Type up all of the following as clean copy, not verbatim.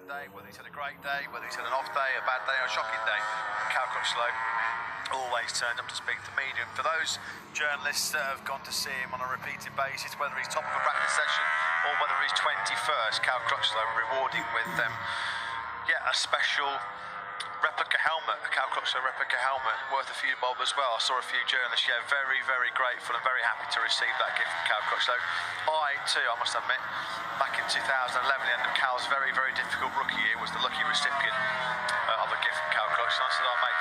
day, whether he's had a great day, whether he's had an off day, a bad day, or a shocking day, Cal Crutchlow always turns up to speak to the media. And for those journalists that have gone to see him on a repeated basis, whether he's top of a practice session or whether he's 21st, Cal Crutchlow rewarding with a special replica helmet, a Cal Crutchlow replica helmet, worth a few bob as well. I saw a few journalists, very, very grateful and very happy to receive that gift from Cal Crutchlow. I too, I must admit, back in 2011, the end of Cal's very, very difficult rookie year, was the lucky recipient of a gift from Cal Crutchlow. I said, oh mate,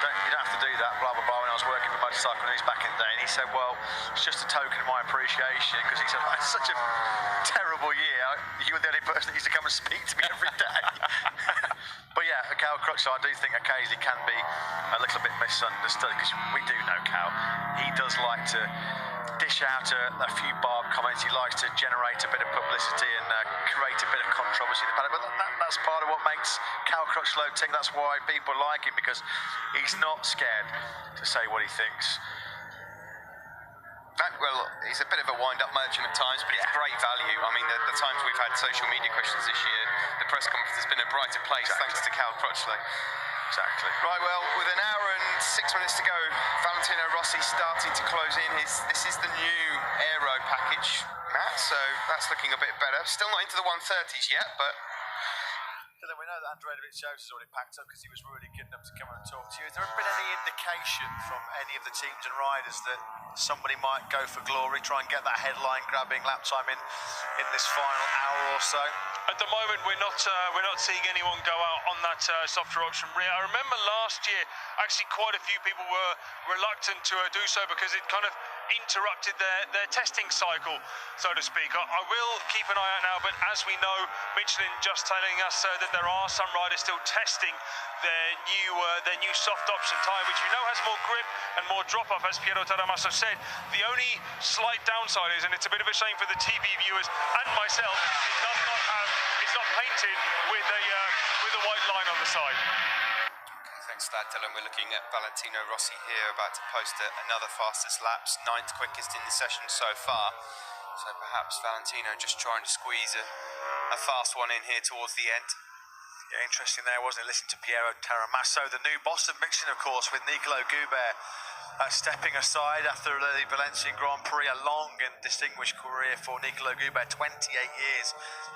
you don't have to do that, blah, blah, blah, when I was working for Motorcycle News back in the day. And he said, well, it's just a token of my appreciation, because he said, well, it's such a terrible year. You were the only person that used to come and speak to me every day. But yeah, Cal Crutchlow, I do think occasionally can be a little bit misunderstood, because we do know Cal. He does like to dish out a few barb comments. He likes to generate a bit of publicity and create a bit of controversy in the paddock. But that's part of what makes Cal Crutchlow tick. That's why people like him, because he's not scared to say what he thinks. Well, he's a bit of a wind-up merchant at times, but it's great value. I mean, the times we've had social media questions this year, the press conference has been a brighter place thanks to Cal Crutchlow. Exactly. Right, well, with an hour and 6 minutes to go, Valentino Rossi starting to close in. This is the new aero package, Matt, so that's looking a bit better. Still not into the 130s yet, but... So then we know that Andrea Dovizioso has already packed up, because he was really good enough to come and talk to you. Has there been any indication from any of the teams and riders that somebody might go for glory, try and get that headline-grabbing lap time in this final hour or so? At the moment, we're not seeing anyone go out on that softer option rear. I remember last year, actually, quite a few people were reluctant to do so, because it kind of interrupted their testing cycle, so to speak. I will keep an eye out now, but as we know, Michelin just telling us that there are some riders still testing their new soft option tyre, which we know has more grip and more drop-off, as Piero Taramasso said. The only slight downside is, and it's a bit of a shame for the TV viewers and myself, it's not painted with a white line on the side. Thanks for that, Dylan. We're looking at Valentino Rossi here, about to post another fastest laps, 9th quickest in the session so far. So perhaps Valentino just trying to squeeze a fast one in here towards the end. Yeah, interesting there, wasn't it? Listen to Piero Taramasso, the new boss of Michelin, of course, with Nicolo Guber stepping aside after the Valencian Grand Prix. A long and distinguished career for Nicolo Guber, 28 years,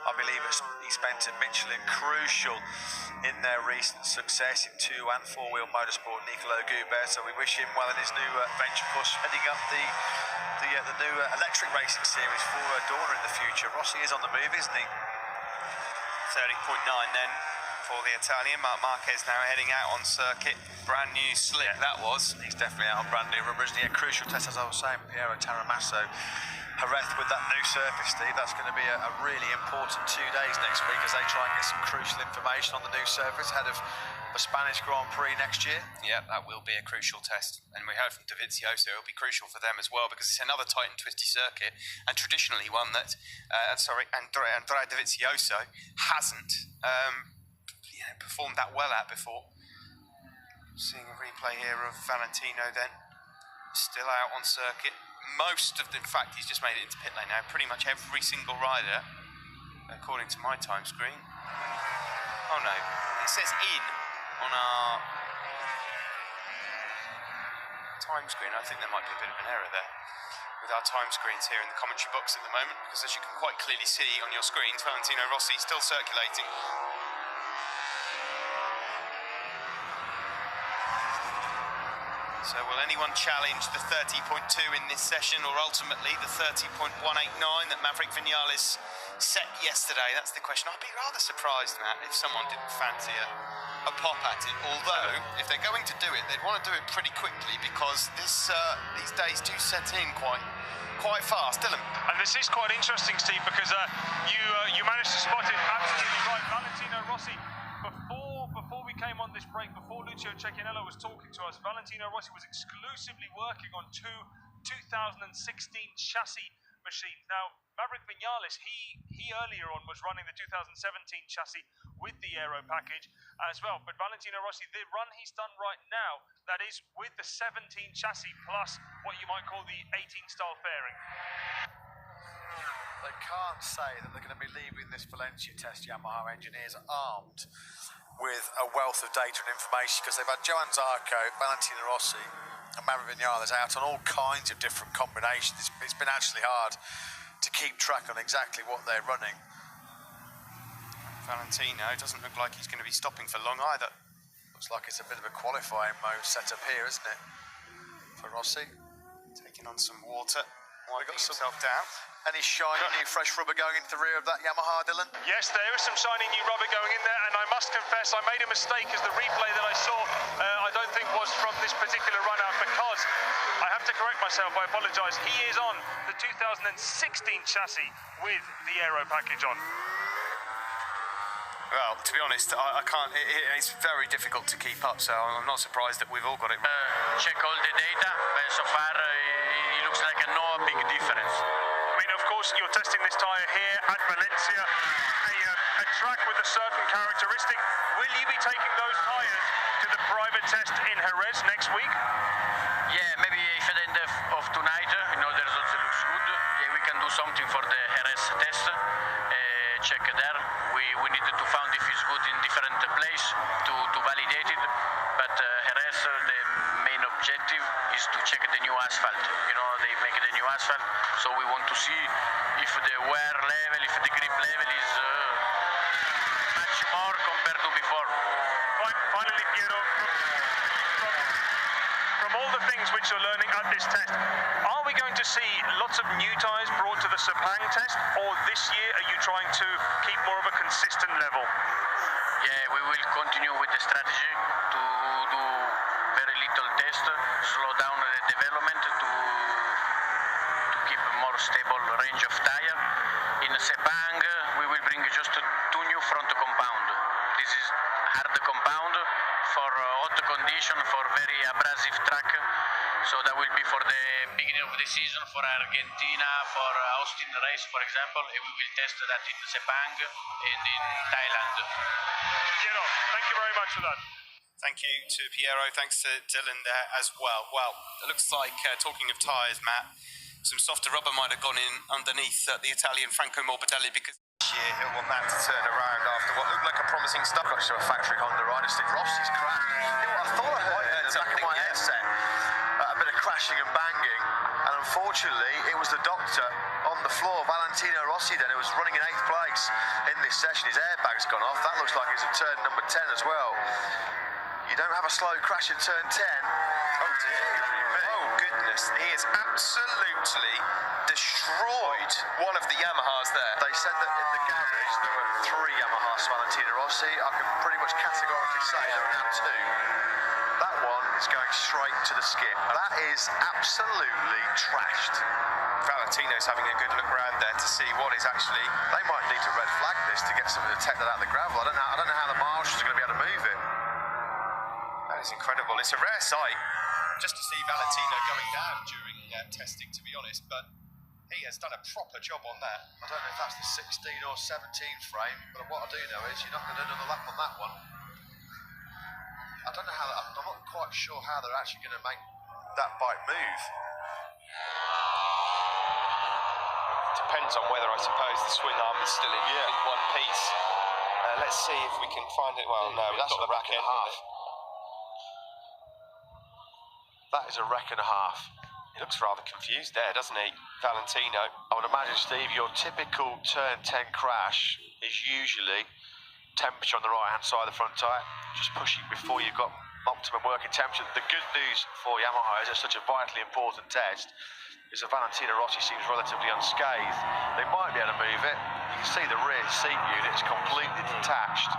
I believe he spent at Michelin, crucial in their recent success in 2- and 4-wheel motorsport, Nicolo Guber. So we wish him well in his new venture, of course, heading up the new electric racing series for Dorna in the future. Rossi is on the move, isn't he? 30.9 then for the Italian. Marc Marquez now heading out on circuit. Brand new slick, that was. He's definitely out on brand new rubbers. A crucial test, as I was saying, Piero Taramasso. Jerez with that new surface, Steve. That's going to be a really important 2 days next week, as they try and get some crucial information on the new surface ahead of the Spanish Grand Prix next year. Yeah, that will be a crucial test. And we heard from Dovizioso, it'll be crucial for them as well, because it's another tight and twisty circuit, and traditionally one that, Andrea Dovizioso hasn't performed that well at before. Seeing a replay here of Valentino then, still out on circuit. In fact, he's just made it into pit lane now. Pretty much every single rider, according to my time screen. Oh no, it says in on our time screen. I think there might be a bit of an error there with our time screens here in the commentary box at the moment, because as you can quite clearly see on your screens, Valentino Rossi still circulating. So will anyone challenge the 30.2 in this session, or ultimately the 30.189 that Maverick Vinales set yesterday? That's the question. I'd be rather surprised, Matt, if someone didn't fancy a pop at it. Although, if they're going to do it, they'd want to do it pretty quickly, because these days do set in quite fast. Dylan. And this is quite interesting, Steve, because you managed to spot it absolutely right. Valentino Rossi, before we came on this break, before Lucio Cecchinello was talking to us, Valentino Rossi was exclusively working on two 2016 chassis machines. Now, Maverick Vinales, he earlier on was running the 2017 chassis with the aero package as well. But Valentino Rossi, the run he's done right now, that is with the 17 chassis plus what you might call the 18 style fairing. they can't say that they're going to be leaving this Valencia test, Yamaha engineers, armed with a wealth of data and information, because they've had Johann Zarco, Valentino Rossi and Maverick Vinales out on all kinds of different combinations. It's been actually hard to keep track on exactly what they're running. Valentino doesn't look like he's going to be stopping for long either. Looks like it's a bit of a qualifying mode setup here, isn't it, for Rossi? Taking on some water, wiping got some- himself down. Any shiny new fresh rubber going into the rear of that Yamaha, Dylan? Yes, there is some shiny new rubber going in there, and I must confess I made a mistake, as the replay that I saw I don't think was from this particular run-out, because I have to correct myself, I apologise, he is on the 2016 chassis with the aero package on. Well, to be honest, I can't. It's very difficult to keep up, so I'm not surprised that we've all got it. Check all the data, but so far it looks like no big difference. I mean, of course, you're testing this tyre here at Valencia, a track with a certain characteristic. Will you be taking those tyres to the private test in Jerez next week? Yeah, maybe if at the end of tonight, the results looks good. Yeah, we can do something for the Jerez test. Check there. We needed to find if it's good in different place to validate it. But Jerez, the main objective is to check the new asphalt. They make the new asphalt, so we want to see if the wear level, if the grip level is much more compared to before. Finally, Piero, from all the things which you're learning at this test, are we going to see lots of new tyres brought to the Sepang test, or this year are you trying to keep more of a consistent level? Yeah, we will continue with the strategy to do very little test, slow down the development to keep a more stable range of tire. In Sepang, we will bring just 2 new front compound. This is hard compound for hot condition, for very abrasive track. So that will be for the beginning of the season, for Argentina, for Austin race, for example. And we will test that in Sepang and in Thailand. Piero, thank you very much for that. Thank you to Piero. Thanks to Dylan there as well. Well, it looks like, talking of tyres, Matt, some softer rubber might have gone in underneath the Italian Franco Morbidelli, because this year he'll want that to turn around after what looked like a promising start. Got to a factory Honda rider, Steve Rossi's cracked. I thought I heard in the back of my headset a bit of crashing and banging, and unfortunately it was the doctor on the floor, Valentino Rossi, then, who was running in 8th place in this session. His airbag's gone off. That looks like it's at turn number 10 as well. You don't have a slow crash in turn 10. oh dear, oh goodness, he has absolutely destroyed one of the Yamahas there. They said that in the garage there were 3 Yamahas Valentino Rossi. I can pretty much categorically say there are now 2. That one is going straight to the skip. That is absolutely trashed. Valentino's having a good look around there to see what is actually. They might need to red flag this to get somebody to take that out of the gravel. I don't know how the marshals are going to be able to move it. That is incredible. It's a rare sight just to see Valentino going down during testing, to be honest, but he has done a proper job on that. I don't know if that's the 16 or 17 frame, but what I do know is you're not going to do another lap on that one. I don't know how. I'm not quite sure how they're actually going to make that bike move. Depends on whether, I suppose, the swing arm is still in one piece. Let's see if we can find it. Well, no, that's a wreck and a half. That is a wreck and a half. He looks rather confused there, doesn't he, Valentino? I would imagine, Steve, your typical turn 10 crash is usually temperature on the right-hand side of the front tyre, just pushing before you've got optimum working temperature. The good news for Yamaha is it's such a vitally important test, is that Valentino Rossi seems relatively unscathed. They might be able to move it. You can see the rear seat unit is completely detached.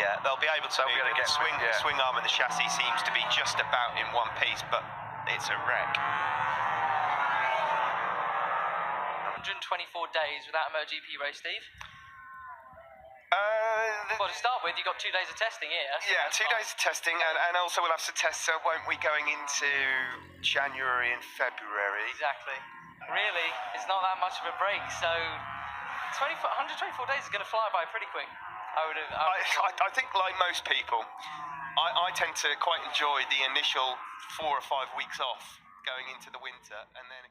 Yeah, they'll be able to move it. The swing arm and the chassis seems to be just about in one piece, but it's a wreck. 124 days without a MotoGP race, Steve? Well, to start with, you've got 2 days of testing here. Yeah, 2 days of testing, and also we'll have some tests, so won't we, going into January and February? Exactly. Really, it's not that much of a break, so 124 days is going to fly by pretty quick. I think, like most people, I tend to quite enjoy the initial 4 or 5 weeks off going into the winter, and then